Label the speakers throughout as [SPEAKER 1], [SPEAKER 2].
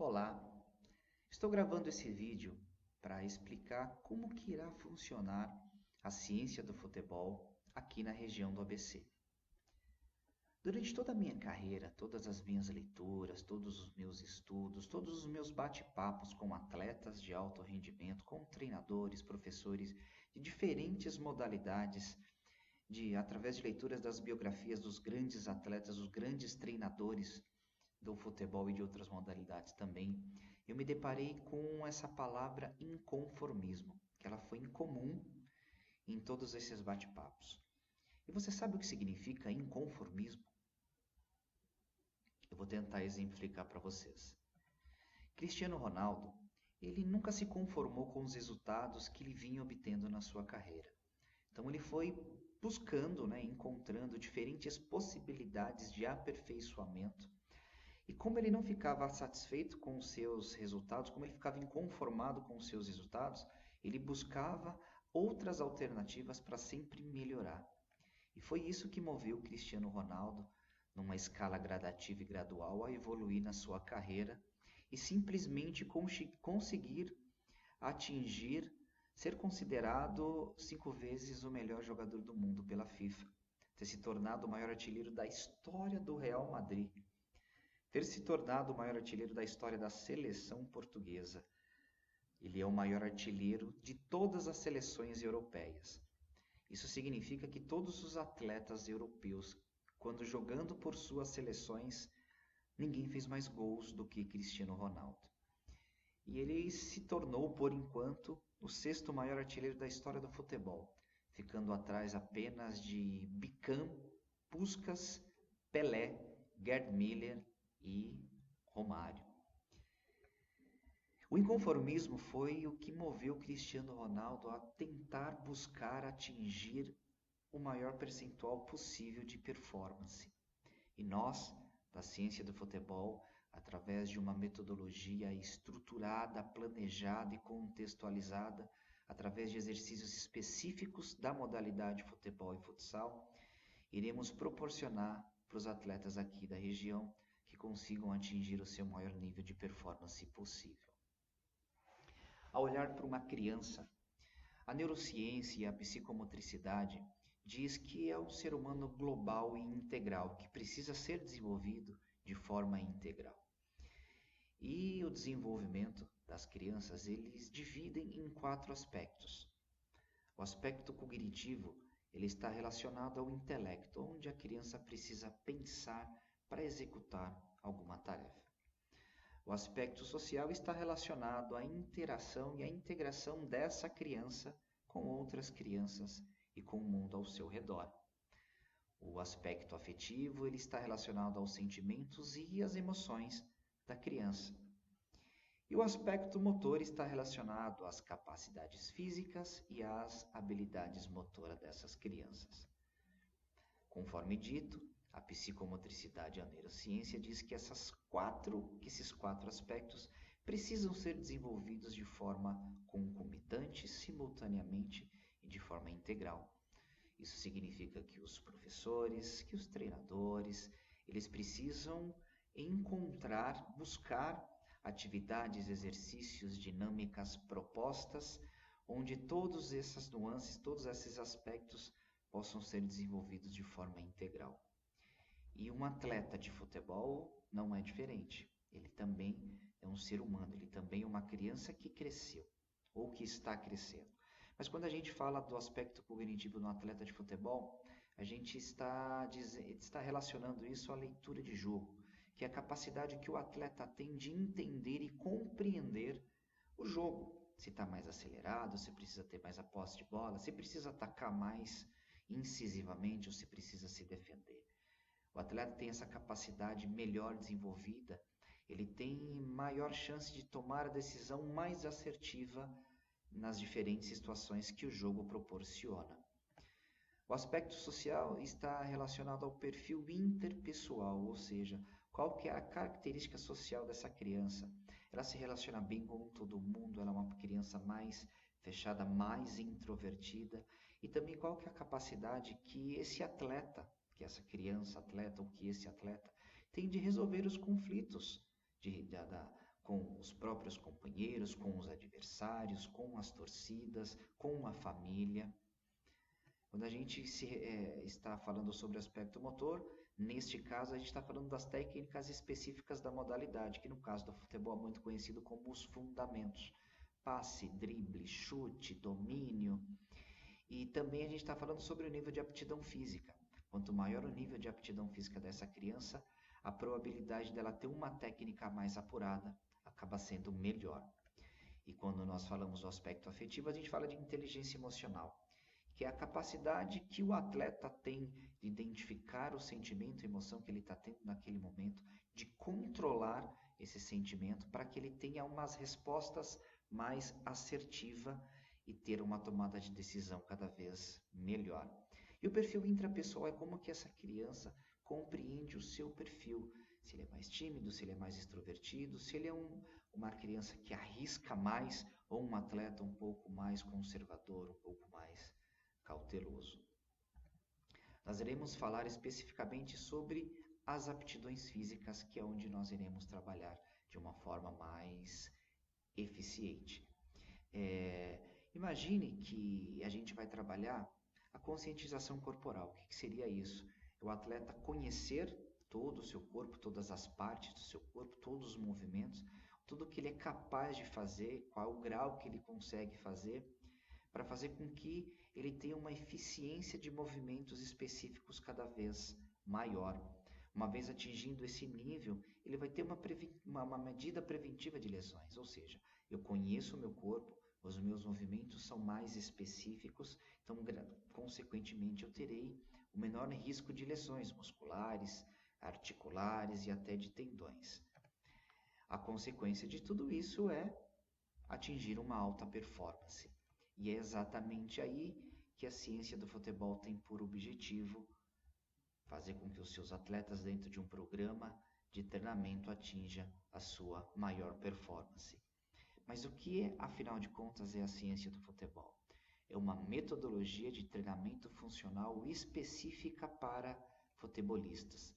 [SPEAKER 1] Olá, estou gravando esse vídeo para explicar como que irá funcionar a ciência do futebol aqui na região do ABC. Durante toda a minha carreira, todas as minhas leituras, todos os meus estudos, todos os meus bate-papos com atletas de alto rendimento, com treinadores, professores de diferentes modalidades, através de leituras das biografias dos grandes atletas, dos grandes treinadores do futebol e de outras modalidades também, eu me deparei com essa palavra inconformismo, que ela foi incomum em todos esses bate-papos. E você sabe o que significa inconformismo? Eu vou tentar exemplificar para vocês. Cristiano Ronaldo, ele nunca se conformou com os resultados que ele vinha obtendo na sua carreira. Então ele foi buscando, encontrando diferentes possibilidades de aperfeiçoamento. E como ele não ficava satisfeito com os seus resultados, como ele ficava inconformado com os seus resultados, ele buscava outras alternativas para sempre melhorar. E foi isso que moveu o Cristiano Ronaldo, numa escala gradativa e gradual, a evoluir na sua carreira e simplesmente conseguir atingir, ser considerado 5 vezes o melhor jogador do mundo pela FIFA, ter se tornado o maior artilheiro da história do Real Madrid, ter se tornado o maior artilheiro da história da seleção portuguesa. Ele é o maior artilheiro de todas as seleções europeias. Isso significa que todos os atletas europeus, quando jogando por suas seleções, ninguém fez mais gols do que Cristiano Ronaldo. E ele se tornou, por enquanto, o 6º maior artilheiro da história do futebol, ficando atrás apenas de Beckham, Puskás, Pelé, Gerd Müller e Romário. O inconformismo foi o que moveu Cristiano Ronaldo a tentar buscar atingir o maior percentual possível de performance. E nós, da ciência do futebol, através de uma metodologia estruturada, planejada e contextualizada, através de exercícios específicos da modalidade futebol e futsal, iremos proporcionar para os atletas aqui da região que consigam atingir o seu maior nível de performance possível. Ao olhar para uma criança, a neurociência e a psicomotricidade diz que é um ser humano global e integral, que precisa ser desenvolvido de forma integral. E o desenvolvimento das crianças, eles dividem em 4 aspectos. O aspecto cognitivo, ele está relacionado ao intelecto, onde a criança precisa pensar para executar alguma tarefa. O aspecto social está relacionado à interação e à integração dessa criança com outras crianças e com o mundo ao seu redor. O aspecto afetivo, ele está relacionado aos sentimentos e às emoções da criança. E o aspecto motor está relacionado às capacidades físicas e às habilidades motoras dessas crianças. Conforme dito, a psicomotricidade e a neurociência diz que esses 4 aspectos precisam ser desenvolvidos de forma concomitante, simultaneamente e de forma integral. Isso significa que os professores, que os treinadores, eles precisam buscar atividades, exercícios, dinâmicas propostas, onde todas essas nuances, todos esses aspectos possam ser desenvolvidos de forma integral. E um atleta de futebol não é diferente. Ele também é um ser humano, ele também é uma criança que cresceu ou que está crescendo. Mas quando a gente fala do aspecto cognitivo no atleta de futebol, a gente está relacionando isso à leitura de jogo, que é a capacidade que o atleta tem de entender e compreender o jogo. Se está mais acelerado, se precisa ter mais a posse de bola, se precisa atacar mais incisivamente ou se precisa se defender. O atleta tem essa capacidade melhor desenvolvida, ele tem maior chance de tomar a decisão mais assertiva nas diferentes situações que o jogo proporciona. O aspecto social está relacionado ao perfil interpessoal, ou seja, qual que é a característica social dessa criança. Ela se relaciona bem com todo mundo, ela é uma criança mais fechada, mais introvertida, e também qual que é a capacidade que esse atleta, que essa criança atleta ou que esse atleta tem de resolver os conflitos com os próprios companheiros, com os adversários, com as torcidas, com a família. Quando a gente está falando sobre o aspecto motor, neste caso a gente está falando das técnicas específicas da modalidade, que no caso do futebol é muito conhecido como os fundamentos. Passe, drible, chute, domínio. E também a gente está falando sobre o nível de aptidão física. Quanto maior o nível de aptidão física dessa criança, a probabilidade dela ter uma técnica mais apurada acaba sendo melhor. E quando nós falamos do aspecto afetivo, a gente fala de inteligência emocional, que é a capacidade que o atleta tem de identificar o sentimento e emoção que ele está tendo naquele momento, de controlar esse sentimento para que ele tenha umas respostas mais assertivas e ter uma tomada de decisão cada vez melhor. E o perfil intrapessoal é como que essa criança compreende o seu perfil, se ele é mais tímido, se ele é mais extrovertido, se ele é uma criança que arrisca mais ou um atleta um pouco mais conservador, um pouco mais cauteloso. Nós iremos falar especificamente sobre as aptidões físicas, que é onde nós iremos trabalhar de uma forma mais eficiente. Imagine que a gente vai trabalhar a conscientização corporal. O que seria isso? É o atleta conhecer todo o seu corpo, todas as partes do seu corpo, todos os movimentos, tudo que ele é capaz de fazer, qual o grau que ele consegue fazer, para fazer com que ele tenha uma eficiência de movimentos específicos cada vez maior. Uma vez atingindo esse nível, ele vai ter uma medida preventiva de lesões, ou seja, eu conheço o meu corpo, os meus movimentos são mais específicos, então, consequentemente, eu terei o menor risco de lesões musculares, articulares e até de tendões. A consequência de tudo isso é atingir uma alta performance. E é exatamente aí que a ciência do futebol tem por objetivo fazer com que os seus atletas, dentro de um programa de treinamento, atinjam a sua maior performance. Mas o que, afinal de contas, é a ciência do futebol? É uma metodologia de treinamento funcional específica para futebolistas,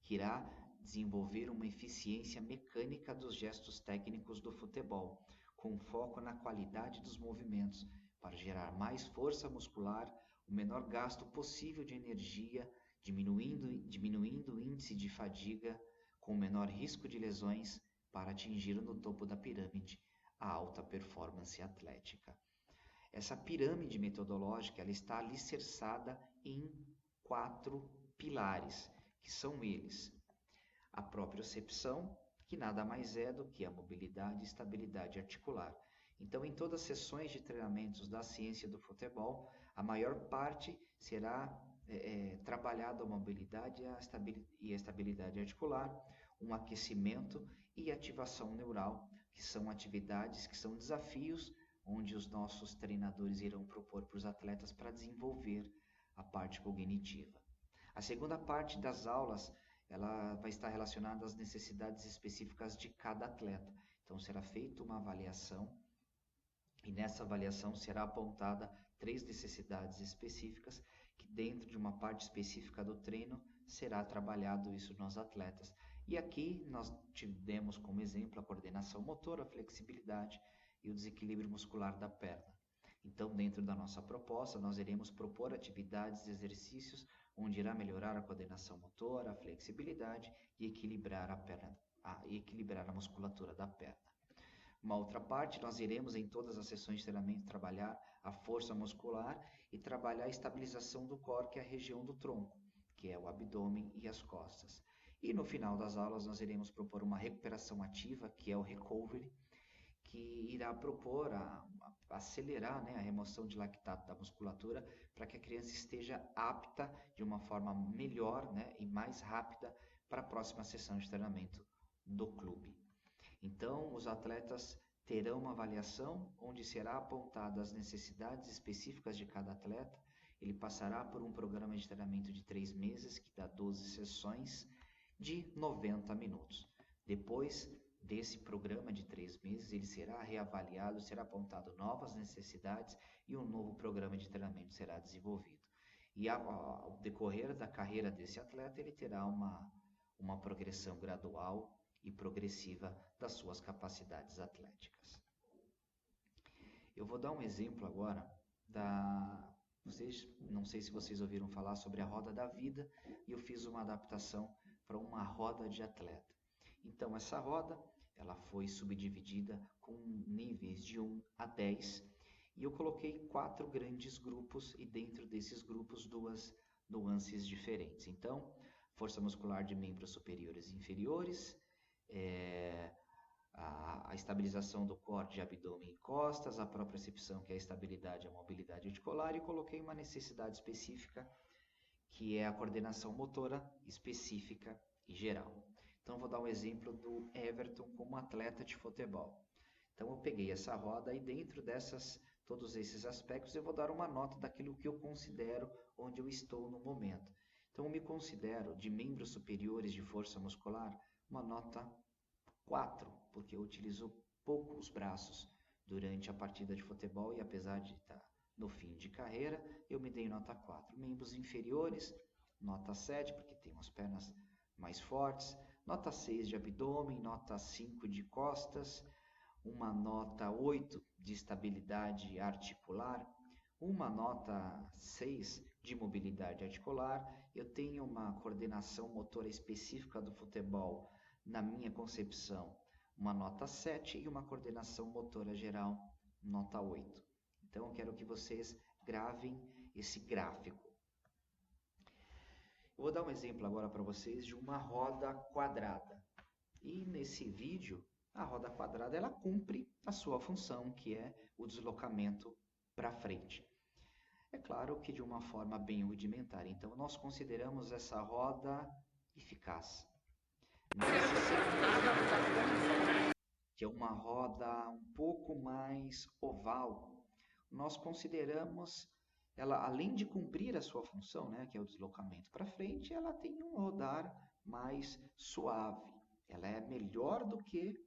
[SPEAKER 1] que irá desenvolver uma eficiência mecânica dos gestos técnicos do futebol, com foco na qualidade dos movimentos, para gerar mais força muscular, o menor gasto possível de energia, diminuindo o índice de fadiga, com o menor risco de lesões, para atingir no topo da pirâmide a alta performance atlética. Essa pirâmide metodológica ela está alicerçada em 4 pilares, que são eles: a propriocepção, que nada mais é do que a mobilidade e estabilidade articular. Então, em todas as sessões de treinamentos da ciência do futebol, a maior parte será trabalhada a mobilidade e a estabilidade articular, um aquecimento e ativação neural, que são atividades, que são desafios, onde os nossos treinadores irão propor para os atletas para desenvolver a parte cognitiva. A segunda parte das aulas, ela vai estar relacionada às necessidades específicas de cada atleta. Então, será feita uma avaliação e nessa avaliação será apontada 3 necessidades específicas que dentro de uma parte específica do treino será trabalhado isso nos atletas. E aqui nós tivemos como exemplo a coordenação motora, a flexibilidade e o desequilíbrio muscular da perna. Então, dentro da nossa proposta, nós iremos propor atividades e exercícios onde irá melhorar a coordenação motora, a flexibilidade e equilibrar a musculatura da perna. Uma outra parte, nós iremos em todas as sessões de treinamento trabalhar a força muscular e trabalhar a estabilização do core, que é a região do tronco, que é o abdômen e as costas. E no final das aulas nós iremos propor uma recuperação ativa, que é o recovery, que irá propor acelerar a remoção de lactato da musculatura para que a criança esteja apta de uma forma melhor e mais rápida para a próxima sessão de treinamento do clube. Então, os atletas terão uma avaliação onde será apontada as necessidades específicas de cada atleta. Ele passará por um programa de treinamento de 3 meses, que dá 12 sessões de 90 minutos. Depois desse programa de 3 meses, ele será reavaliado, será apontado novas necessidades e um novo programa de treinamento será desenvolvido. E ao decorrer da carreira desse atleta, ele terá uma progressão gradual e progressiva das suas capacidades atléticas. Eu vou dar um exemplo agora não sei se vocês ouviram falar sobre a roda da vida, e eu fiz uma adaptação para uma roda de atleta. Então, essa roda, ela foi subdividida com níveis de 1 a 10, e eu coloquei 4 grandes grupos, e dentro desses grupos 2 nuances diferentes. Então, força muscular de membros superiores e inferiores, a estabilização do core de abdômen e costas, a propriocepção, que é a estabilidade e a mobilidade articular, e coloquei uma necessidade específica, que é a coordenação motora específica e geral. Então, vou dar um exemplo do Everton como atleta de futebol. Então, eu peguei essa roda e dentro todos esses aspectos, eu vou dar uma nota daquilo que eu considero onde eu estou no momento. Então, eu me considero, de membros superiores de força muscular, uma nota 4, porque eu utilizo pouco os braços durante a partida de futebol, e apesar de estar no fim de carreira, eu me dei nota 4. Membros inferiores, nota 7, porque tenho as pernas mais fortes, nota 6 de abdômen, nota 5 de costas, uma nota 8 de estabilidade articular, uma nota 6 de mobilidade articular. Eu tenho uma coordenação motora específica do futebol, na minha concepção, uma nota 7, e uma coordenação motora geral, nota 8. Então, eu quero que vocês gravem esse gráfico. Eu vou dar um exemplo agora para vocês de uma roda quadrada. E nesse vídeo, a roda quadrada, ela cumpre a sua função, que é o deslocamento para frente. É claro que de uma forma bem rudimentar. Então, nós consideramos essa roda eficaz. Nesse sentido, que é uma roda um pouco mais oval, nós consideramos ela, além de cumprir a sua função, né, que é o deslocamento para frente, ela tem um rodar mais suave. Ela é melhor do que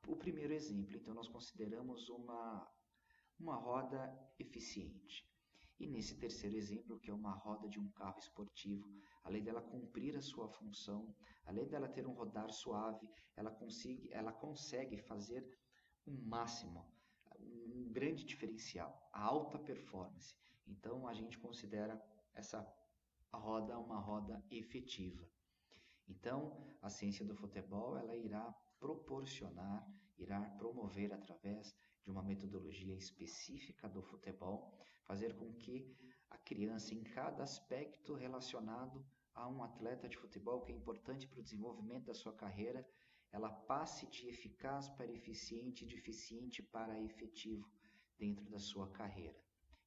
[SPEAKER 1] o primeiro exemplo. Então, nós consideramos uma roda eficiente. E nesse terceiro exemplo, que é uma roda de um carro esportivo, além dela cumprir a sua função, além dela ter um rodar suave, ela consegue fazer um máximo, um grande diferencial, a alta performance. Então, a gente considera essa roda uma roda efetiva. Então, a ciência do futebol, ela irá promover através de uma metodologia específica do futebol, fazer com que a criança, em cada aspecto relacionado a um atleta de futebol, que é importante para o desenvolvimento da sua carreira, ela passe de eficaz para eficiente, de eficiente para efetivo dentro da sua carreira.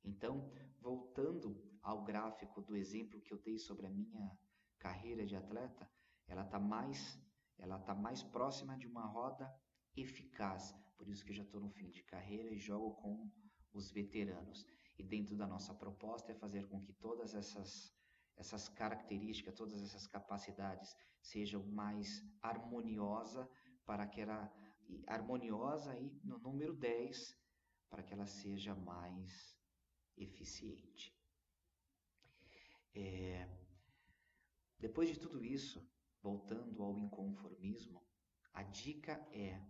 [SPEAKER 1] Então, voltando ao gráfico do exemplo que eu dei sobre a minha carreira de atleta, ela está mais próxima de uma roda eficaz. Por isso que eu já estou no fim de carreira e jogo com os veteranos. E dentro da nossa proposta é fazer com que todas essas características, todas essas capacidades sejam mais harmoniosa e no número 10, para que ela seja mais eficiente. Depois de tudo isso, voltando ao inconformismo, a dica é: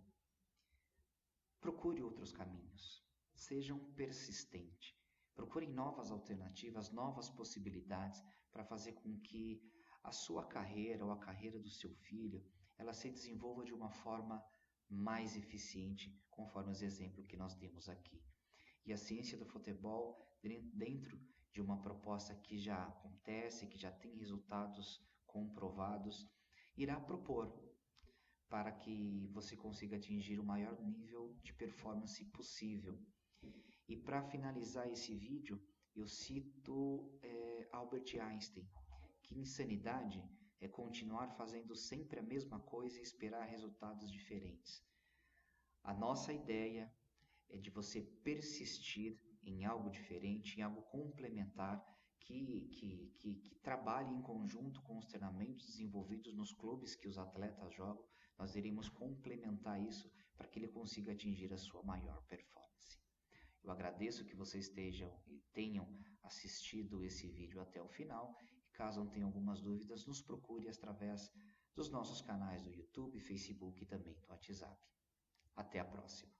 [SPEAKER 1] procure outros caminhos, sejam persistentes, procurem novas alternativas, novas possibilidades para fazer com que a sua carreira ou a carreira do seu filho, ela se desenvolva de uma forma mais eficiente, conforme os exemplos que nós demos aqui. E a ciência do futebol, dentro de uma proposta que já acontece, que já tem resultados comprovados, irá propor para que você consiga atingir o maior nível de performance possível. E para finalizar esse vídeo, eu cito Albert Einstein, que insanidade é continuar fazendo sempre a mesma coisa e esperar resultados diferentes. A nossa ideia é de você persistir em algo diferente, em algo complementar, que trabalhe em conjunto com os treinamentos desenvolvidos nos clubes que os atletas jogam. Nós iremos complementar isso para que ele consiga atingir a sua maior performance. Eu agradeço que vocês tenham assistido esse vídeo até o final. E caso tenham algumas dúvidas, nos procure através dos nossos canais do YouTube, Facebook e também do WhatsApp. Até a próxima!